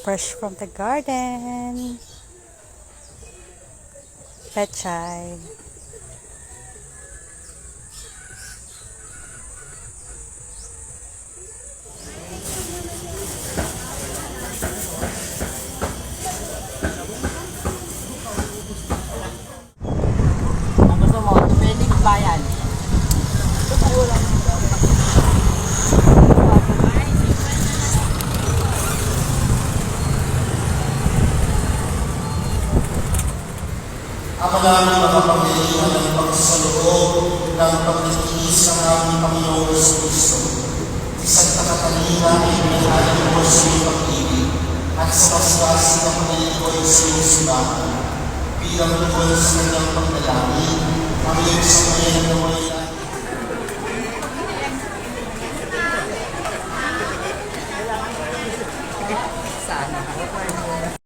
Fresh from the garden. Pechay. Ang gusto mo, tumilig bayan. Ako lamang makapangyarihan ng pagsasaloob ng pagtitiis ng aming Panginoon Kristo. Isang nakatalina ay pinag-alam mo sa iyong pag-ibig at sa maswasi ng panalikoy sa iyong simbahan. Bilang tukoy sa kanyang pagdalangin, ang iyong samayan na naway